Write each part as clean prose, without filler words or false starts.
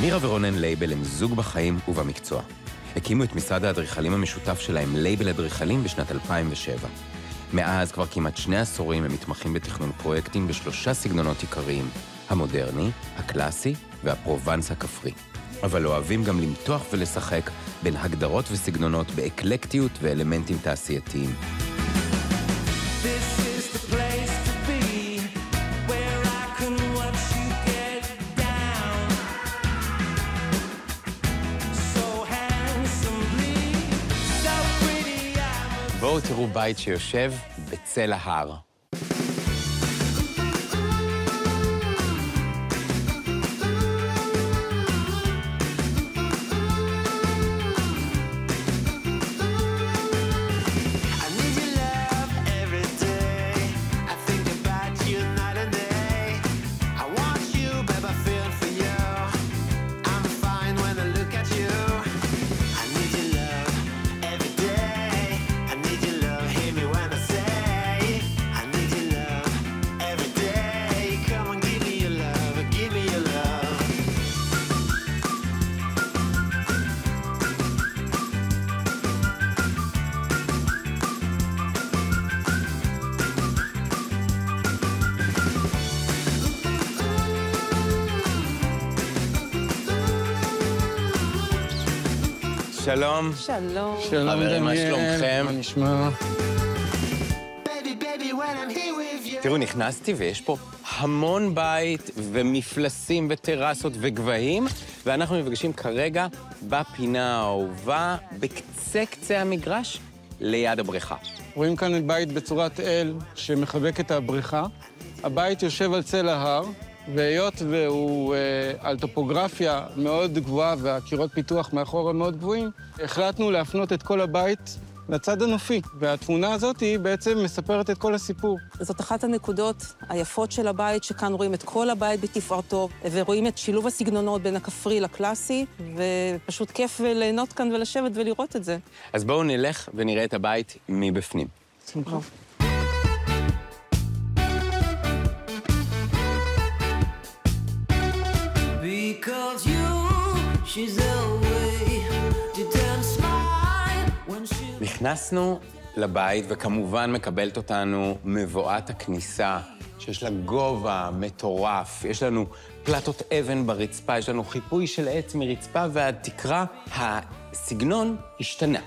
מירה ורונן לייבל הם זוג בחיים ובמקצוע. הקימו את משרד האדריכלים המשותף שלהם, לייבל אדריכלים, בשנת 2007. מאז כבר כמעט 2 עשורים הם מתמחים בתכנון פרויקטים ב3 סגנונות עיקריים, המודרני, הקלאסי והפרובנס הכפרי. אבל אוהבים גם למתוח ולשחק בין הגדרות וסגנונות באקלקטיות ואלמנטים תעשייתיים. בואו תראו בית שיושב בצל ההר. שלום. שלום. חברים, מה שלומכם? מה נשמע? תראו, נכנסתי ויש פה המון בית ומפלסים וטרסות וגבהים, ואנחנו נפגשים כרגע בפינה האהובה, בקצה המגרש, ליד הבריכה. רואים כאן את בית בצורת אל שמחבק את הבריכה. הבית יושב על צל ההר, והיות והוא על טופוגרפיה מאוד גבוהה והקירות פיתוח מאחור מאוד גבוהים, החלטנו להפנות את כל הבית לצד הנופי, והתמונה הזאת היא בעצם מספרת את כל הסיפור. זאת אחת הנקודות היפות של הבית, שכאן רואים את כל הבית בתפארתו, ורואים את שילוב הסגנונות בין הכפרי לקלאסי, ופשוט כיף ליהנות כאן ולשבת ולראות את זה. אז בואו נלך ונראה את הבית מבפנים. שמחה. נכנסנו לבית, וכמובן מקבלת אותנו מבואת הכניסה, שיש לה גובה מטורף, יש לנו פלטות אבן ברצפה, יש לנו חיפוי של עץ מרצפה ועד תקרה. הסגנון השתנה.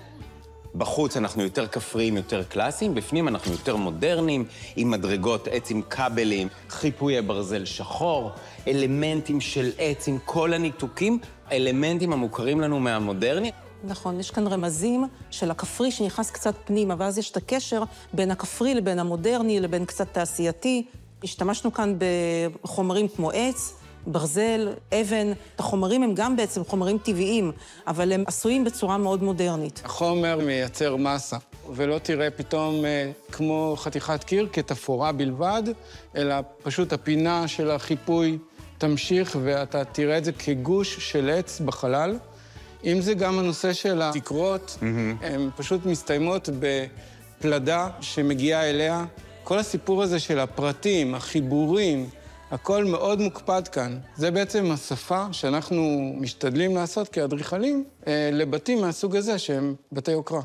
בחוץ אנחנו יותר כפריים, יותר קלאסיים, בפנים אנחנו יותר מודרניים, עם מדרגות עץ עם כבלים, חיפויי ברזל שחור, אלמנטים של עץ עם כל הניתוקים, אלמנטים המוכרים לנו מהמודרני. נכון, יש כאן רמזים של הכפרי שנכנס קצת פנימה, ואז יש את הקשר בין הכפרי לבין המודרני, לבין קצת תעשייתי. השתמשנו כאן בחומרים כמו עץ, ברזל, אבן. החומרים הם גם בעצם חומרים טבעיים, אבל הם עשויים בצורה מאוד מודרנית. החומר מייצר מסה, ולא תראה פתאום כמו חתיכת קיר כתפאורה בלבד, אלא פשוט הפינה של החיפוי תמשיך, ואתה תראה את זה כגוש של עץ בחלל. אם זה גם הנושא של התקרות, הן פשוט מסתיימות בפלדה שמגיעה אליה. כל הסיפור הזה של הפרטים, החיבורים, הכל מאוד מוקפד כאן. זה בעצם השפה שאנחנו משתדלים לעשות כאדריכלים לבתים מהסוג הזה שהם בתי יוקרה.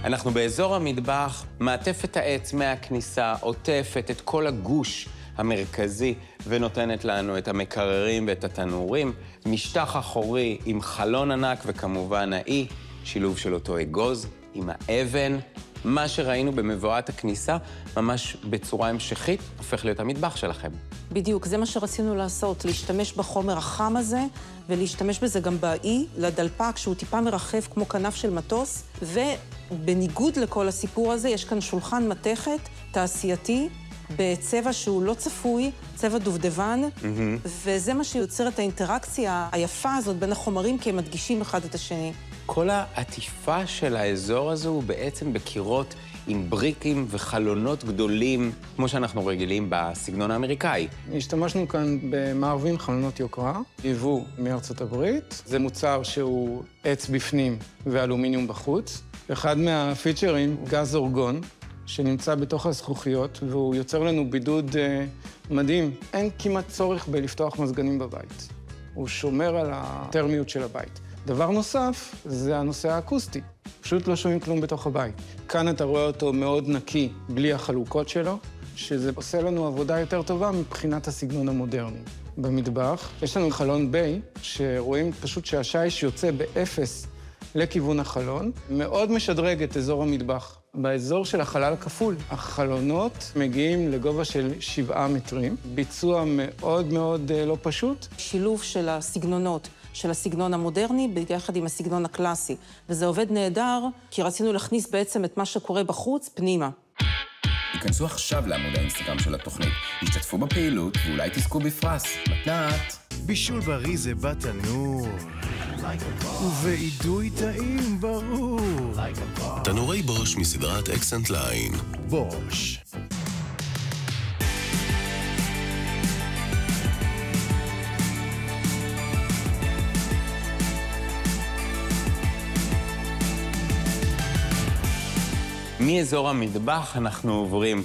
אנחנו באזור המטבח, מעטפת העץ מהכניסה, עוטפת את כל הגוש המרכזי ונותנת לנו את המקררים ואת התנורים, משטח אחורי עם חלון ענק וכמובן האי, שילוב של אותו אגוז עם האבן. מה שראינו במבואת הכניסה, ממש בצורה המשכית, הופך להיות המטבח שלכם. בדיוק, זה מה שרצינו לעשות, להשתמש בחומר החם הזה, ולהשתמש בזה גם באי, לדלפק, שהוא טיפה מרחב כמו כנף של מטוס, ובניגוד לכל הסיפור הזה, יש כאן שולחן מתכת תעשייתי, בצבע שהוא לא צפוי, צבע דובדבן, וזה מה שיוצר את האינטראקציה היפה הזאת בין החומרים, כי הם מדגישים אחד את השני. כל העטיפה של האזור הזה הוא בעצם בקירות עם בריקים וחלונות גדולים, כמו שאנחנו רגילים בסגנון האמריקאי. השתמשנו כאן במערבים חלונות יוקרה, ייבוא מארצות הברית. זה מוצר שהוא עץ בפנים ואלומיניום בחוץ. אחד מהפיצ'רים, גז אורגון, שנמצא בתוך הזכוכיות, והוא יוצר לנו בידוד מדהים. אין כמעט צורך בלפתוח מזגנים בבית. הוא שומר על הטרמיות של הבית. דבר נוסף, זה הנושא האקוסטי. פשוט לא שומעים כלום בתוך הבית. כאן אתה רואה אותו מאוד נקי, בלי החלוקות שלו, שזה עושה לנו עבודה יותר טובה מבחינת הסגנון המודרני. במטבח יש לנו חלון ביי, שרואים פשוט שהשיש יוצא באפס לכיוון החלון, מאוד משדרג את אזור המטבח. באזור של החלל הכפול, החלונות מגיעים לגובה של 7 מטרים, ביצוע מאוד מאוד לא פשוט. שילוב של הסגנונות, של הסגנון המודרני, ביחד עם הסגנון הקלאסי. וזה עובד נהדר, כי רצינו להכניס בעצם את מה שקורה בחוץ פנימה. היכנסו עכשיו לעמוד האינסטגרם של התוכנית, השתתפו בפעילות ואולי תזכו בפרס. מתנת. בישול בריא זה בתנור, ואידוי טעים ברור. תנורי בוש מסדרת אקסנט ליין. בוש. מאזור המטבח אנחנו עוברים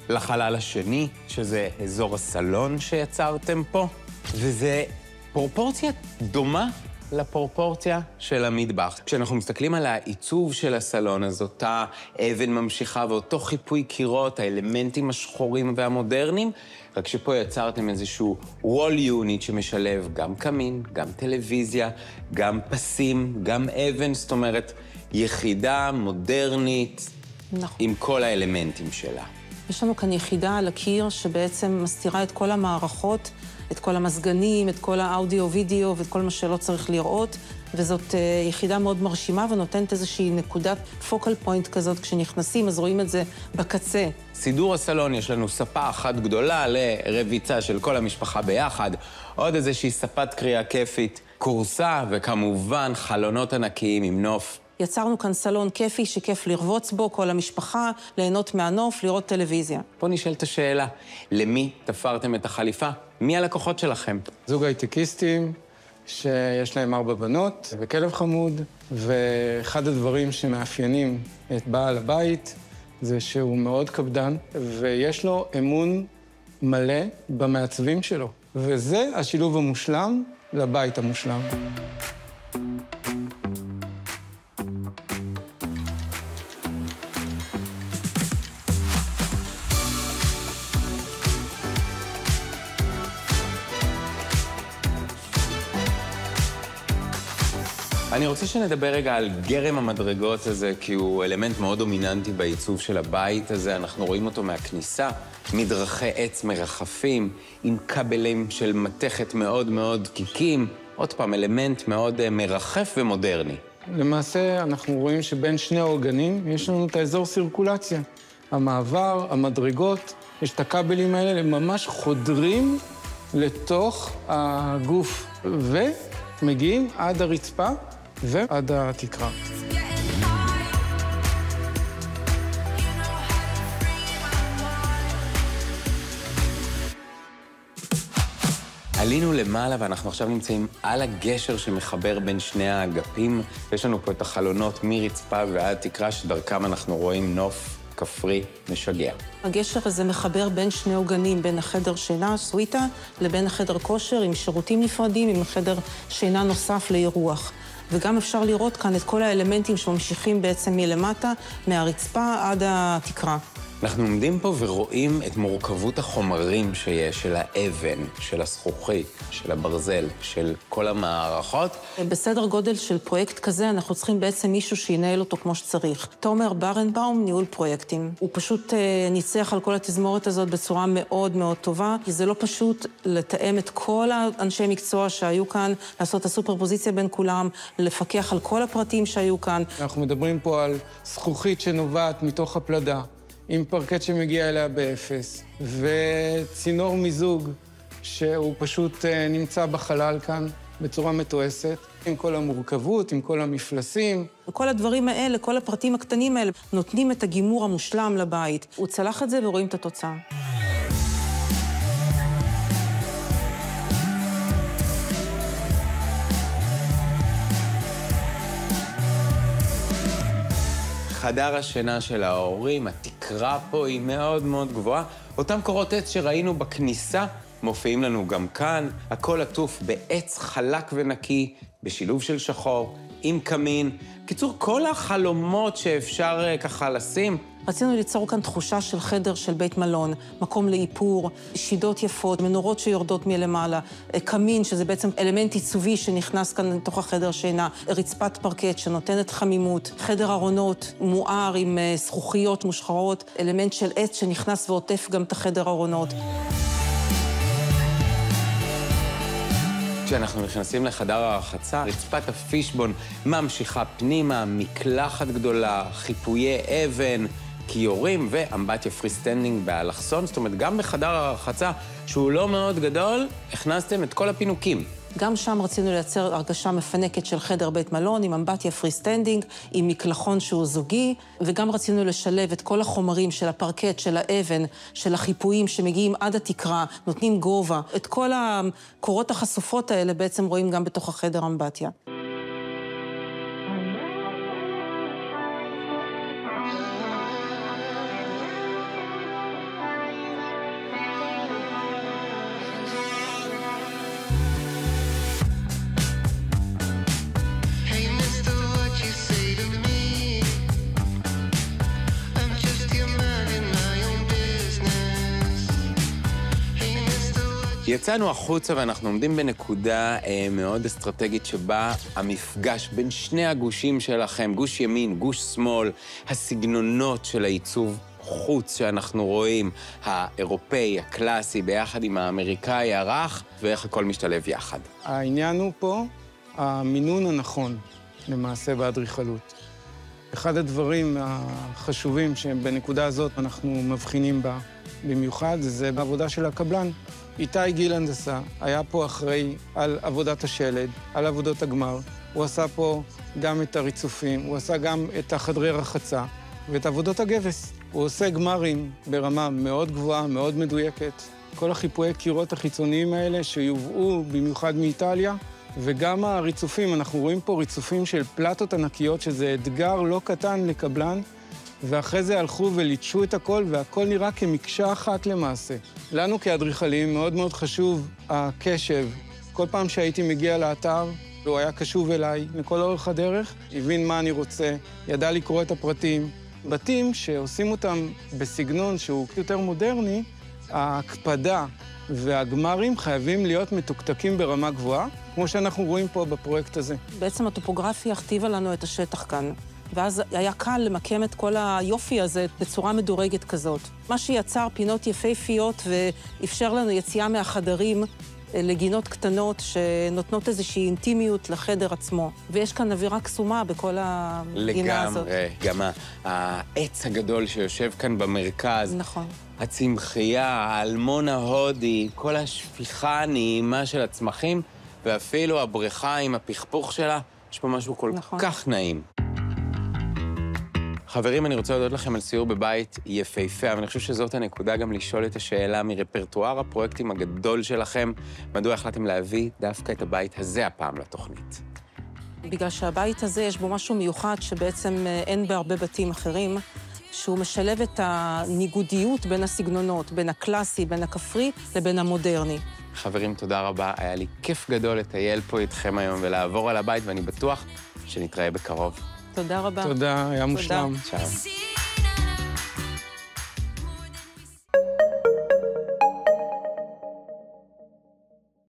לחלל השני, שזה אזור הסלון שיצרתם פה, וזה פרופורציה דומה לפרופורציה של המטבח. כשאנחנו מסתכלים על העיצוב של הסלון, אז אותה אבן ממשיכה ואותו חיפוי קירות, האלמנטים השחורים והמודרניים, רק שפה יצרתם איזשהו וול יוניט שמשלב גם קמין, גם טלוויזיה, גם פסים, גם אבן, זאת אומרת, יחידה מודרנית, נכון. עם כל האלמנטים שלה. יש לנו כאן יחידה על הקיר שבעצם מסתירה את כל המערכות, את כל המזגנים, את כל האודיו-וידאו ואת כל מה שלא צריך לראות, וזאת יחידה מאוד מרשימה ונותנת איזושהי נקודת פוקל פוינט כזאת. כשנכנסים אז רואים את זה בקצה. סידור הסלון, יש לנו ספה אחת גדולה לרביצה של כל המשפחה ביחד, עוד איזושהי ספת קריאה כיפית, קורסה וכמובן חלונות ענקיים עם נוף. יצרנו כאן סלון כיפי שכיף לרבוץ בו, כל המשפחה, ליהנות מהנוף, לראות טלוויזיה. פה נשאלת השאלה, למי תפרתם את החליפה? מי הלקוחות שלכם? זוג הייטקיסטים שיש להם 4 בנות וכלב חמוד, ואחד הדברים שמאפיינים את בעל הבית זה שהוא מאוד קפדן, ויש לו אמון מלא במעצבים שלו. וזה השילוב המושלם לבית המושלם. אני רוצה שנדבר רגע על גרם המדרגות הזה, כי הוא אלמנט מאוד דומיננטי בעיצוב של הבית הזה. אנחנו רואים אותו מהכניסה, מדרכי עץ מרחפים, עם כבלים של מתכת מאוד מאוד דקיקים. עוד פעם, אלמנט מאוד מרחף ומודרני. למעשה, אנחנו רואים שבין שני העוגנים יש לנו את האזור סירקולציה. המעבר, המדרגות, יש את הכבלים האלה, הם ממש חודרים לתוך הגוף, ומגיעים עד הרצפה ועד התקרה. עלינו למעלה ואנחנו עכשיו נמצאים על הגשר שמחבר בין שני האגפים. יש לנו פה את החלונות מרצפה ועד תקרה, שדרכם אנחנו רואים נוף כפרי משגע. הגשר הזה מחבר בין שני עוגנים, בין החדר שינה, סוויטה, לבין החדר כושר עם שירותים נפרדים, עם חדר שינה נוסף לאירוח. וגם אפשר לראות כאן את כל האלמנטים שממשיכים בעצם מלמטה, מהרצפה עד התקרה. אנחנו עומדים פה ורואים את מורכבות החומרים שיש, של האבן, של הזכוכית, של הברזל, של כל המערכות. בסדר גודל של פרויקט כזה, אנחנו צריכים בעצם מישהו שינהל אותו כמו שצריך. תומר ברנבאום, ניהול פרויקטים. הוא פשוט ניצח על כל התזמורת הזאת בצורה מאוד מאוד טובה, כי זה לא פשוט לתאם את כל האנשי מקצוע שהיו כאן, לעשות את הסופרפוזיציה בין כולם, לפקח על כל הפרטים שהיו כאן. אנחנו מדברים פה על זכוכית שנובעת מתוך הפלדה, עם פרקט שמגיע אליה באפס, וצינור מיזוג שהוא פשוט נמצא בחלל כאן, בצורה מתועסת, עם כל המורכבות, עם כל המפלסים. כל הדברים האלה, כל הפרטים הקטנים האלה, נותנים את הגימור המושלם לבית. הוא צלח את זה ורואים את התוצאה. חדר השינה של ההורים, התקרה פה היא מאוד מאוד גבוהה. אותם קורות עץ שראינו בכניסה מופיעים לנו גם כאן. הכל עטוף בעץ חלק ונקי, בשילוב של שחור, עם קמין. קיצור, כל החלומות שאפשר ככה לשים. רצינו ליצור כאן תחושה של חדר של בית מלון, מקום לאיפור, שידות יפות, מנורות שיורדות מלמעלה, קמין, שזה בעצם אלמנט עיצובי שנכנס כאן לתוך החדר שינה, רצפת פרקט שנותנת חמימות, חדר ארונות מואר עם זכוכיות מושחרות, אלמנט של עץ שנכנס ועוטף גם את החדר ארונות. כשאנחנו נכנסים לחדר הרחצה, רצפת הפישבון ממשיכה פנימה, מקלחת גדולה, חיפויי אבן, כיורים ואמבטיה פריסטנדינג באלכסון. זאת אומרת, גם בחדר הרחצה, שהוא לא מאוד גדול, הכנסתם את כל הפינוקים. גם שם רצינו לייצר הרגשה מפנקת של חדר בית מלון, עם אמבטיה פריסטנדינג, עם מקלחון שהוא זוגי, וגם רצינו לשלב את כל החומרים של הפרקט, של האבן, של החיפויים שמגיעים עד התקרה, נותנים גובה. את כל הקורות החשופות האלה בעצם רואים גם בתוך החדר אמבטיה. יצאנו החוצה ואנחנו עומדים בנקודה מאוד אסטרטגית שבה המפגש בין שני הגושים שלכם, גוש ימין, גוש שמאל, הסגנונות של העיצוב חוץ שאנחנו רואים, האירופאי, הקלאסי, ביחד עם האמריקאי, הרך, ואיך הכל משתלב יחד. העניין הוא פה המינון הנכון, למעשה, באדריכלות. אחד הדברים החשובים שבנקודה הזאת אנחנו מבחינים בה במיוחד, זה בעבודה של הקבלן. איתי גיל הנדסה היה פה אחראי על עבודת השלד, על עבודות הגמר. הוא עשה פה גם את הריצופים, הוא עשה גם את החדרי רחצה ואת עבודות הגבס. הוא עושה גמרים ברמה מאוד גבוהה, מאוד מדויקת. כל החיפויי קירות החיצוניים האלה שיובאו במיוחד מאיטליה, וגם הריצופים, אנחנו רואים פה ריצופים של פלטות ענקיות, שזה אתגר לא קטן לקבלן, ואחרי זה הלכו וליטשו את הכל, והכל נראה כמקשה אחת למעשה. לנו כאדריכלים מאוד מאוד חשוב הקשב. כל פעם שהייתי מגיע לאתר, הוא היה קשוב אליי לכל אורך הדרך, הבין מה אני רוצה, ידע לקרוא את הפרטים. בתים שעושים אותם בסגנון שהוא יותר מודרני, ההקפדה והגמרים חייבים להיות מתוקתקים ברמה גבוהה, כמו שאנחנו רואים פה בפרויקט הזה. בעצם הטופוגרפיה הכתיבה לנו את השטח כאן. ואז היה קל למקם את כל היופי הזה בצורה מדורגת כזאת. מה שיצר פינות יפהפיות ואפשר לנו יציאה מהחדרים לגינות קטנות שנותנות איזושהי אינטימיות לחדר עצמו. ויש כאן אווירה קסומה בכל הגינה הזאת. לגמרי, גם העץ הגדול שיושב כאן במרכז. נכון. הצמחייה, האלמון ההודי, כל השפיכה הנעימה של הצמחים, ואפילו הבריכה עם הפכפוך שלה, יש פה משהו כל כך נעים. חברים, אני רוצה להודות לכם על סיור בבית יפהפה, אבל אני חושב שזאת הנקודה גם לשאול את השאלה מרפרטואר הפרויקטים הגדול שלכם, מדוע החלטתם להביא דווקא את הבית הזה הפעם לתוכנית? בגלל שהבית הזה יש בו משהו מיוחד שבעצם אין בהרבה בתים אחרים, שהוא משלב את הניגודיות בין הסגנונות, בין הקלאסי, בין הכפרי לבין המודרני. חברים, תודה רבה. היה לי כיף גדול לטייל פה איתכם היום ולעבור על הבית, ואני בטוח שנתראה בקרוב. תודה רבה. תודה, היה מושלם. צ'או.